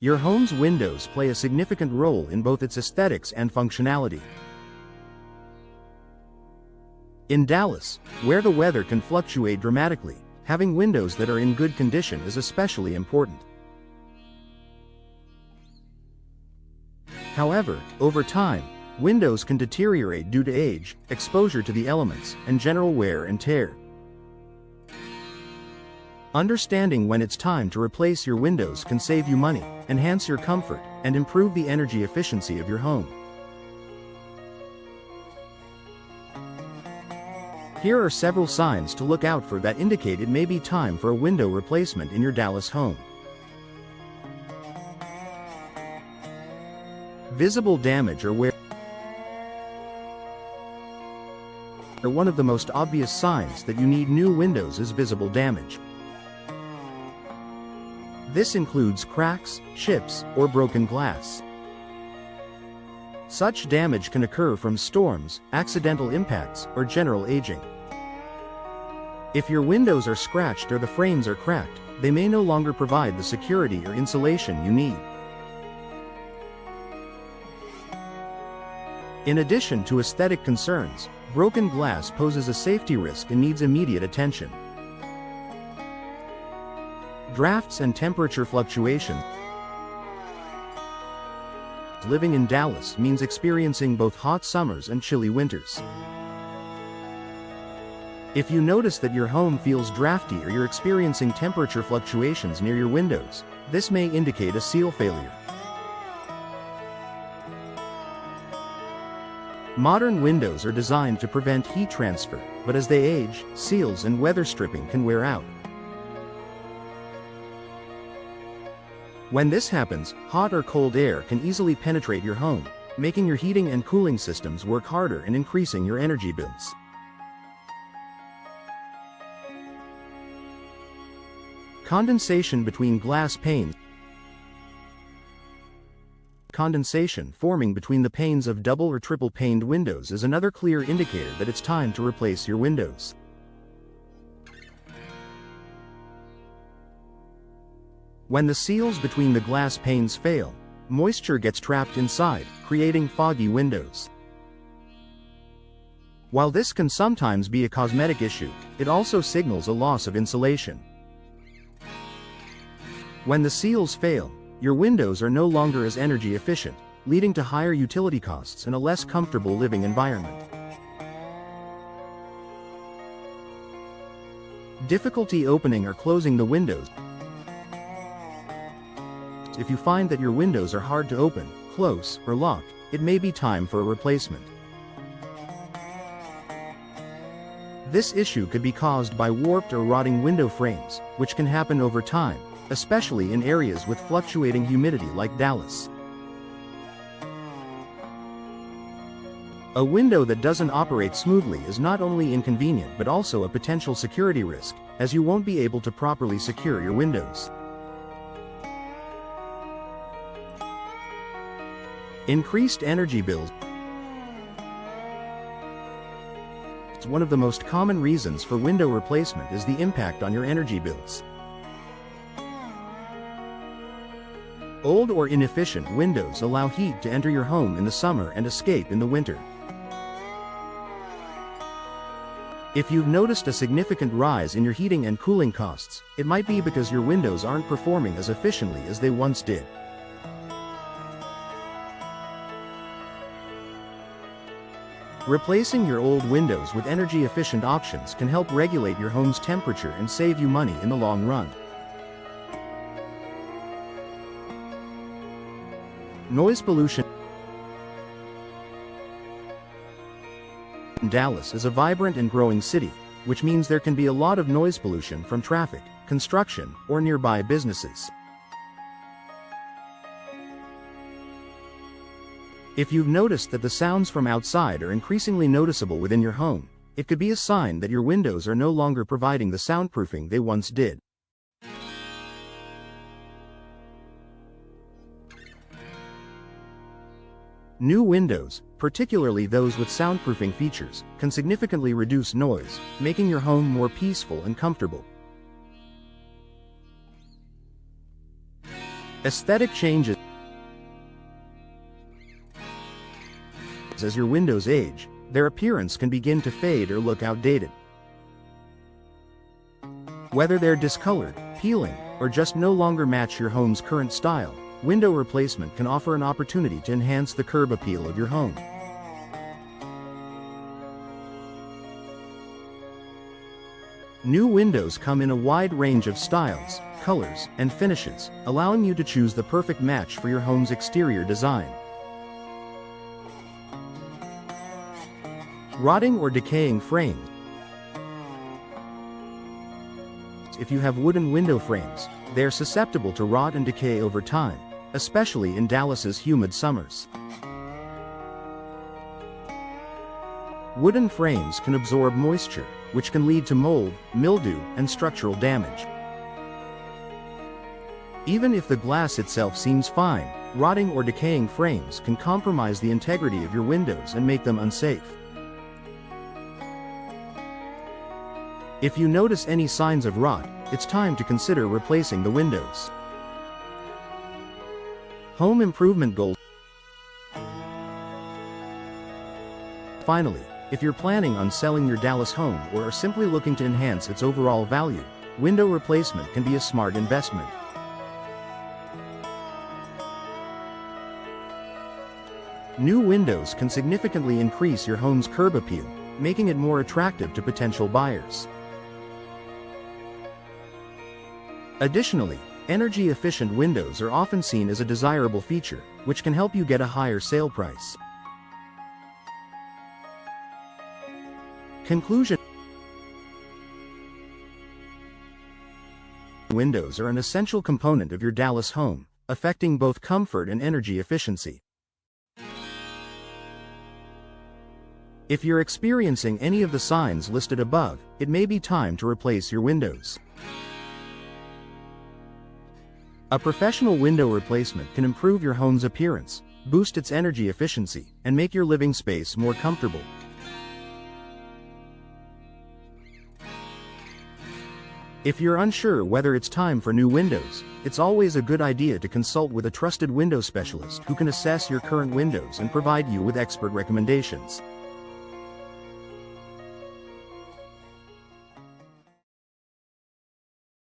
Your home's windows play a significant role in both its aesthetics and functionality. In Dallas, where the weather can fluctuate dramatically, having windows that are in good condition is especially important. However, over time, windows can deteriorate due to age, exposure to the elements, and general wear and tear. Understanding when it's time to replace your windows can save you money, enhance your comfort, and improve the energy efficiency of your home. Here are several signs to look out for that indicate it may be time for a window replacement in your Dallas home. Visible damage or wear are one of the most obvious signs that you need new windows is visible damage. This includes cracks, chips, or broken glass. Such damage can occur from storms, accidental impacts, or general aging. If your windows are scratched or the frames are cracked, they may no longer provide the security or insulation you need. In addition to aesthetic concerns, broken glass poses a safety risk and needs immediate attention. Drafts and temperature fluctuations. Living in Dallas means experiencing both hot summers and chilly winters. If you notice that your home feels drafty or you're experiencing temperature fluctuations near your windows, this may indicate a seal failure. Modern windows are designed to prevent heat transfer, but as they age, seals and weather stripping can wear out. When this happens, hot or cold air can easily penetrate your home, making your heating and cooling systems work harder and increasing your energy bills. Condensation between glass panes. Condensation forming between the panes of double or triple paned windows is another clear indicator that it's time to replace your windows. When the seals between the glass panes fail, moisture gets trapped inside, creating foggy windows. While this can sometimes be a cosmetic issue, it also signals a loss of insulation. When the seals fail, your windows are no longer as energy efficient, leading to higher utility costs and a less comfortable living environment. Difficulty opening or closing the windows. If you find that your windows are hard to open, close, or lock, it may be time for a replacement. This issue could be caused by warped or rotting window frames, which can happen over time, especially in areas with fluctuating humidity like Dallas. A window that doesn't operate smoothly is not only inconvenient but also a potential security risk, as you won't be able to properly secure your windows. Increased energy bills. One of the most common reasons for window replacement is the impact on your energy bills. Old or inefficient windows allow heat to enter your home in the summer and escape in the winter. If you've noticed a significant rise in your heating and cooling costs, it might be because your windows aren't performing as efficiently as they once did. Replacing your old windows with energy-efficient options can help regulate your home's temperature and save you money in the long run. Noise pollution. Dallas is a vibrant and growing city, which means there can be a lot of noise pollution from traffic, construction, or nearby businesses. If you've noticed that the sounds from outside are increasingly noticeable within your home, it could be a sign that your windows are no longer providing the soundproofing they once did. New windows, particularly those with soundproofing features, can significantly reduce noise, making your home more peaceful and comfortable. Aesthetic changes. As your windows age, their appearance can begin to fade or look outdated. Whether they're discolored, peeling, or just no longer match your home's current style, window replacement can offer an opportunity to enhance the curb appeal of your home. New windows come in a wide range of styles, colors, and finishes, allowing you to choose the perfect match for your home's exterior design. Rotting or decaying frames. If you have wooden window frames, they are susceptible to rot and decay over time, especially in Dallas's humid summers. Wooden frames can absorb moisture, which can lead to mold, mildew, and structural damage. Even if the glass itself seems fine, rotting or decaying frames can compromise the integrity of your windows and make them unsafe. If you notice any signs of rot, it's time to consider replacing the windows. Home improvement goals. Finally, if you're planning on selling your Dallas home or are simply looking to enhance its overall value, window replacement can be a smart investment. New windows can significantly increase your home's curb appeal, making it more attractive to potential buyers. Additionally, energy-efficient windows are often seen as a desirable feature, which can help you get a higher sale price. Conclusion. Windows are an essential component of your Dallas home, affecting both comfort and energy efficiency. If you're experiencing any of the signs listed above, it may be time to replace your windows. A professional window replacement can improve your home's appearance, boost its energy efficiency, and make your living space more comfortable. If you're unsure whether it's time for new windows, it's always a good idea to consult with a trusted window specialist who can assess your current windows and provide you with expert recommendations.